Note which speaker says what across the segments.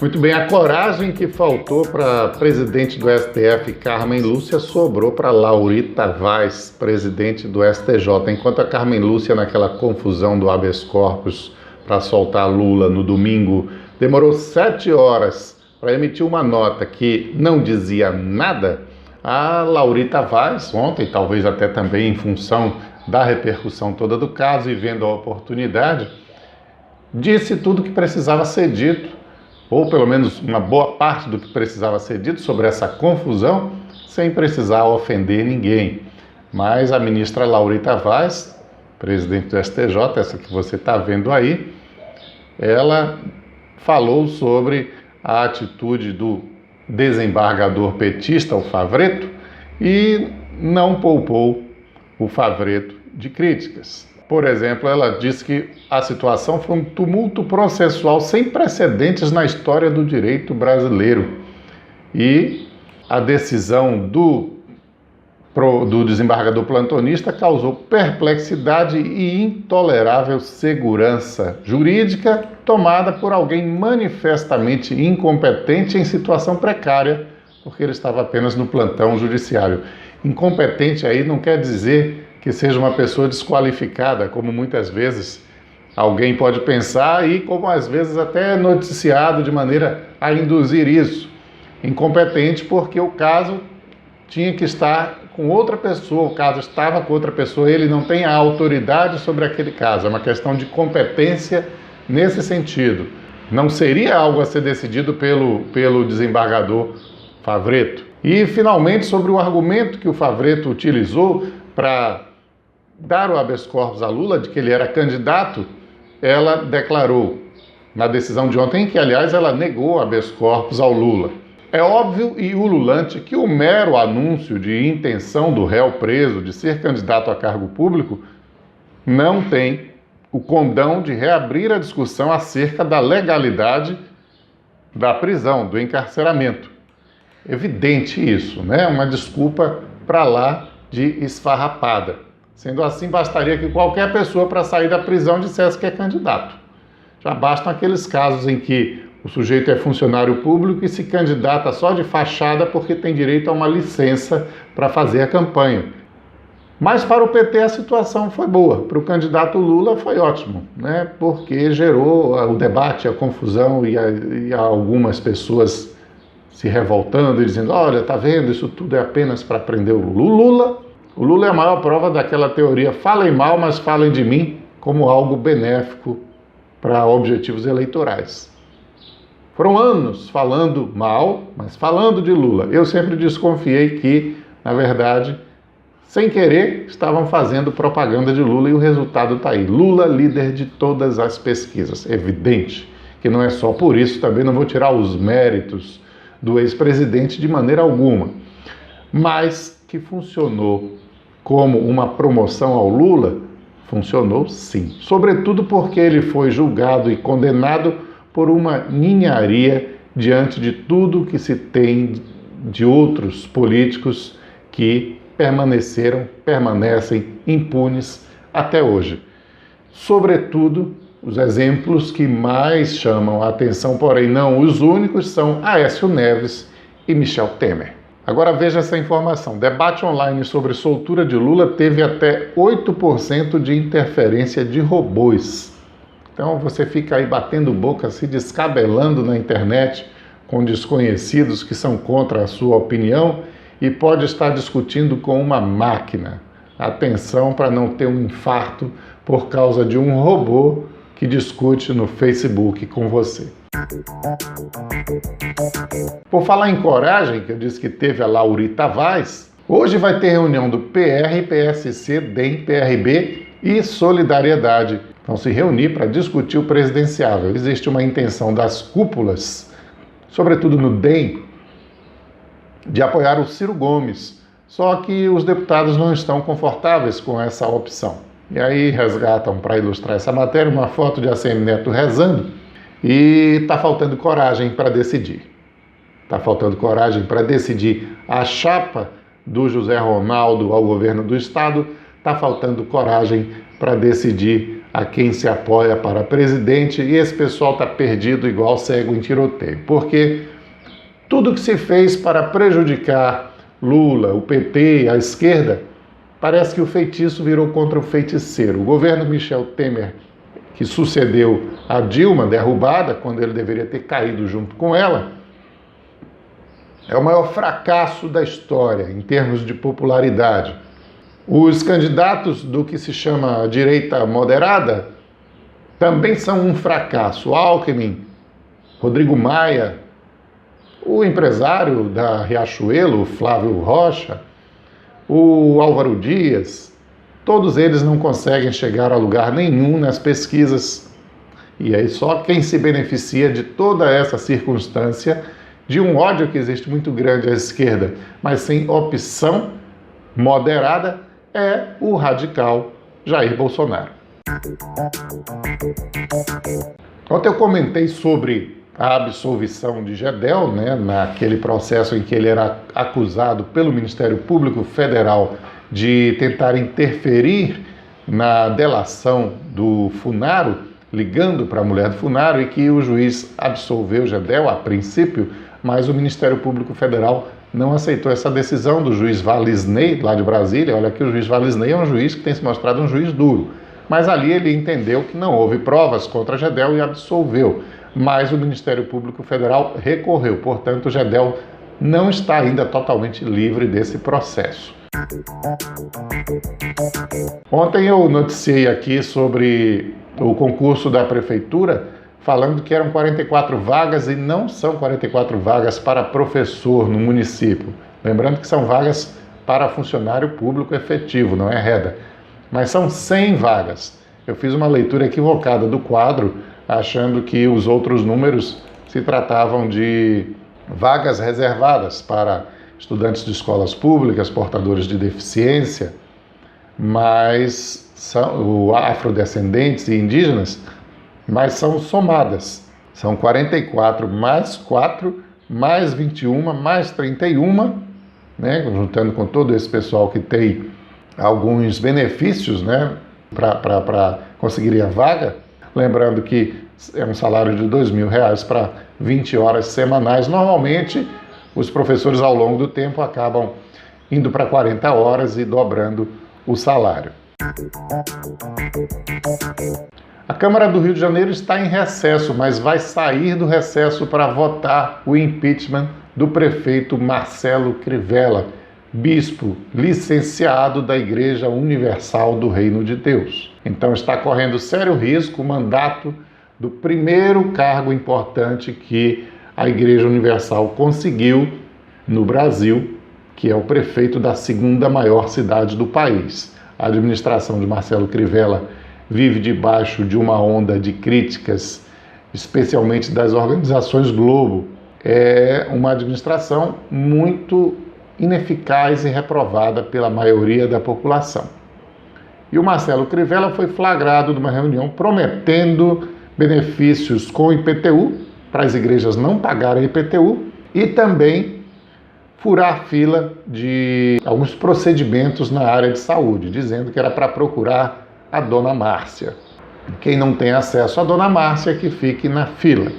Speaker 1: Muito bem, a coragem que faltou para a presidente do STF, Carmen Lúcia, sobrou para Laurita Vaz, presidente do STJ. Enquanto a Carmen Lúcia, naquela confusão do habeas corpus para soltar Lula no domingo, demorou 7 horas para emitir uma nota que não dizia nada, a Laurita Vaz, ontem, talvez até também em função da repercussão toda do caso e vendo a oportunidade, disse tudo o que precisava ser dito, ou pelo menos uma boa parte do que precisava ser dito sobre essa confusão, sem precisar ofender ninguém. Mas a ministra Laurita Vaz, presidente do STJ, essa que você está vendo aí, ela falou sobre a atitude do desembargador petista, o Favreto, e não poupou o Favreto de críticas. Por exemplo, ela disse que a situação foi um tumulto processual sem precedentes na história do direito brasileiro. E a decisão do desembargador plantonista causou perplexidade e intolerável segurança jurídica tomada por alguém manifestamente incompetente em situação precária, porque ele estava apenas no plantão judiciário. Incompetente aí não quer dizer que seja uma pessoa desqualificada, como muitas vezes alguém pode pensar e como às vezes até é noticiado de maneira a induzir isso. Incompetente porque o caso tinha que estar com outra pessoa, o caso estava com outra pessoa, ele não tem a autoridade sobre aquele caso, é uma questão de competência nesse sentido. Não seria algo a ser decidido pelo desembargador Favreto. E, finalmente, sobre o argumento que o Favreto utilizou para dar o habeas corpus a Lula, de que ele era candidato, ela declarou, na decisão de ontem, que, aliás, ela negou o habeas corpus ao Lula. É óbvio e ululante que o mero anúncio de intenção do réu preso de ser candidato a cargo público não tem o condão de reabrir a discussão acerca da legalidade da prisão, do encarceramento. Evidente isso, né? Uma desculpa para lá de esfarrapada. Sendo assim, bastaria que qualquer pessoa para sair da prisão dissesse que é candidato. Já bastam aqueles casos em que o sujeito é funcionário público e se candidata só de fachada porque tem direito a uma licença para fazer a campanha. Mas para o PT a situação foi boa, para o candidato Lula foi ótimo, né? Porque gerou o debate, a confusão e algumas pessoas se revoltando e dizendo, olha, tá vendo, isso tudo é apenas para prender o Lula. O Lula é a maior prova daquela teoria, falem mal, mas falem de mim, como algo benéfico para objetivos eleitorais. Foram anos falando mal, mas falando de Lula. Eu sempre desconfiei que, na verdade, sem querer, estavam fazendo propaganda de Lula e o resultado está aí. Lula, líder de todas as pesquisas. Evidente que não é só por isso, também não vou tirar os méritos do ex-presidente de maneira alguma, mas que funcionou como uma promoção ao Lula, funcionou sim. Sobretudo porque ele foi julgado e condenado por uma ninharia diante de tudo que se tem de outros políticos que permanecem impunes até hoje. Sobretudo, os exemplos que mais chamam a atenção, porém não os únicos, são Aécio Neves e Michel Temer. Agora veja essa informação. Debate online sobre soltura de Lula teve até 8% de interferência de robôs. Então você fica aí batendo boca, se descabelando na internet com desconhecidos que são contra a sua opinião e pode estar discutindo com uma máquina. Atenção para não ter um infarto por causa de um robô que discute no Facebook com você. Por falar em coragem, que eu disse que teve a Laurita Vaz, hoje vai ter reunião do PR, PSC, DEM, PRB e Solidariedade. Vão se reunir para discutir o presidenciável. Existe uma intenção das cúpulas, sobretudo no DEM, de apoiar o Ciro Gomes. Só que os deputados não estão confortáveis com essa opção. E aí resgatam, para ilustrar essa matéria, uma foto de ACM Neto rezando e está faltando coragem para decidir. Está faltando coragem para decidir a chapa do José Ronaldo ao governo do Estado, está faltando coragem para decidir a quem se apoia para presidente, e esse pessoal está perdido igual cego em tiroteio, porque tudo que se fez para prejudicar Lula, o PT, a esquerda, parece que o feitiço virou contra o feiticeiro. O governo Michel Temer, que sucedeu a Dilma, derrubada, quando ele deveria ter caído junto com ela, é o maior fracasso da história em termos de popularidade. Os candidatos do que se chama direita moderada também são um fracasso. Alckmin, Rodrigo Maia, o empresário da Riachuelo, Flávio Rocha, o Álvaro Dias, todos eles não conseguem chegar a lugar nenhum nas pesquisas. E aí só quem se beneficia de toda essa circunstância, de um ódio que existe muito grande à esquerda, mas sem opção moderada, é o radical Jair Bolsonaro. Ontem eu comentei sobre a absolvição de Gedel, naquele processo em que ele era acusado pelo Ministério Público Federal de tentar interferir na delação do Funaro, ligando para a mulher do Funaro, e que o juiz absolveu Gedel a princípio, mas o Ministério Público Federal não aceitou essa decisão do juiz Valisney, lá de Brasília. Olha que o juiz Valisney é um juiz que tem se mostrado um juiz duro. Mas ali ele entendeu que não houve provas contra Gedel e absolveu. Mas o Ministério Público Federal recorreu. Portanto, Gedel não está ainda totalmente livre desse processo. Ontem eu noticiei aqui sobre o concurso da Prefeitura, falando que eram 44 vagas e não são 44 vagas para professor no município. Lembrando que são vagas para funcionário público efetivo, não é REDA. Mas são 100 vagas. Eu fiz uma leitura equivocada do quadro, achando que os outros números se tratavam de vagas reservadas para estudantes de escolas públicas, portadores de deficiência, mas são afrodescendentes e indígenas, mas são somadas. São 44 mais 4, mais 21, mais 31, juntando com todo esse pessoal que tem alguns benefícios, para conseguir a vaga. Lembrando que é um salário de R$2.000 para 20 horas semanais. Normalmente, os professores, ao longo do tempo, acabam indo para 40 horas e dobrando o salário. A Câmara do Rio de Janeiro está em recesso, mas vai sair do recesso para votar o impeachment do prefeito Marcelo Crivella, bispo licenciado da Igreja Universal do Reino de Deus. Então está correndo sério risco o mandato do primeiro cargo importante que a Igreja Universal conseguiu no Brasil, que é o prefeito da segunda maior cidade do país. A administração de Marcelo Crivella vive debaixo de uma onda de críticas, especialmente das organizações Globo. É uma administração muito ineficaz e reprovada pela maioria da população. E o Marcelo Crivella foi flagrado numa reunião prometendo benefícios com IPTU, para as igrejas não pagarem IPTU, e também furar fila de alguns procedimentos na área de saúde, dizendo que era para procurar a Dona Márcia. Quem não tem acesso à Dona Márcia que fique na fila.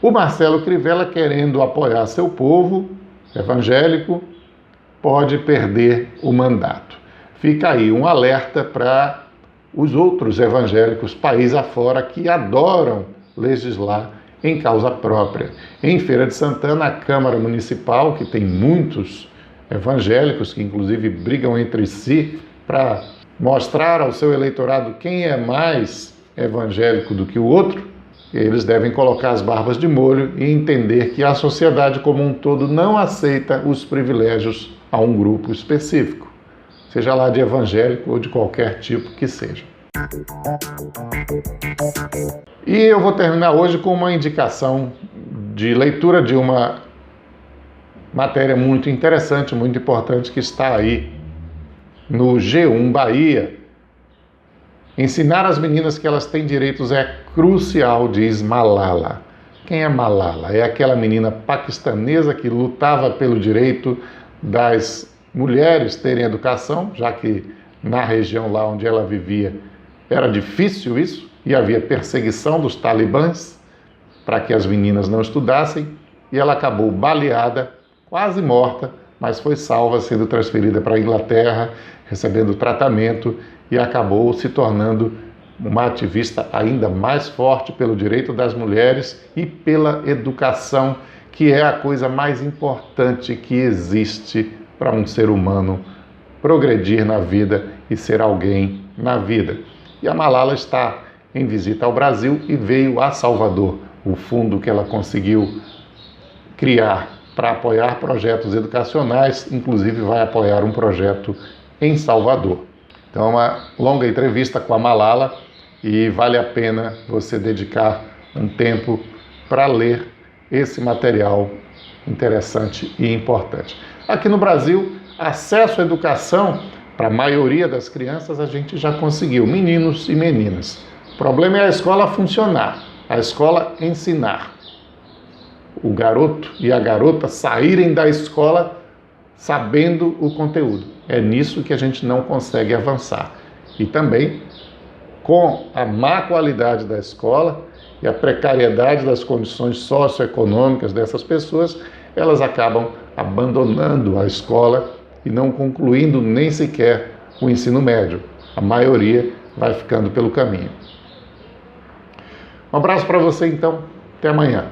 Speaker 1: O Marcelo Crivella, querendo apoiar seu povo evangélico, pode perder o mandato. Fica aí um alerta para os outros evangélicos país afora que adoram legislar em causa própria. Em Feira de Santana, a Câmara Municipal, que tem muitos evangélicos que inclusive brigam entre si para mostrar ao seu eleitorado quem é mais evangélico do que o outro, eles devem colocar as barbas de molho e entender que a sociedade como um todo não aceita os privilégios a um grupo específico, seja lá de evangélico ou de qualquer tipo que seja. E eu vou terminar hoje com uma indicação de leitura de uma matéria muito interessante, muito importante, que está aí no G1 Bahia. Ensinar as meninas que elas têm direitos é crucial, diz Malala. Quem é Malala? É aquela menina paquistanesa que lutava pelo direito das mulheres terem educação, já que na região lá onde ela vivia era difícil isso e havia perseguição dos talibãs para que as meninas não estudassem, e ela acabou baleada, quase morta, mas foi salva, sendo transferida para a Inglaterra, recebendo tratamento, e acabou se tornando uma ativista ainda mais forte pelo direito das mulheres e pela educação, que é a coisa mais importante que existe para um ser humano progredir na vida e ser alguém na vida. E a Malala está em visita ao Brasil e veio a Salvador. O fundo que ela conseguiu criar para apoiar projetos educacionais, inclusive vai apoiar um projeto em Salvador. Então, uma longa entrevista com a Malala, e vale a pena você dedicar um tempo para ler esse material interessante e importante. Aqui no Brasil, acesso à educação para a maioria das crianças a gente já conseguiu, meninos e meninas. O problema é a escola funcionar, a escola ensinar. O garoto e a garota saírem da escola sabendo o conteúdo. É nisso que a gente não consegue avançar. E também, com a má qualidade da escola e a precariedade das condições socioeconômicas dessas pessoas, elas acabam abandonando a escola e não concluindo nem sequer o ensino médio. A maioria vai ficando pelo caminho. Um abraço para você, então. Até amanhã.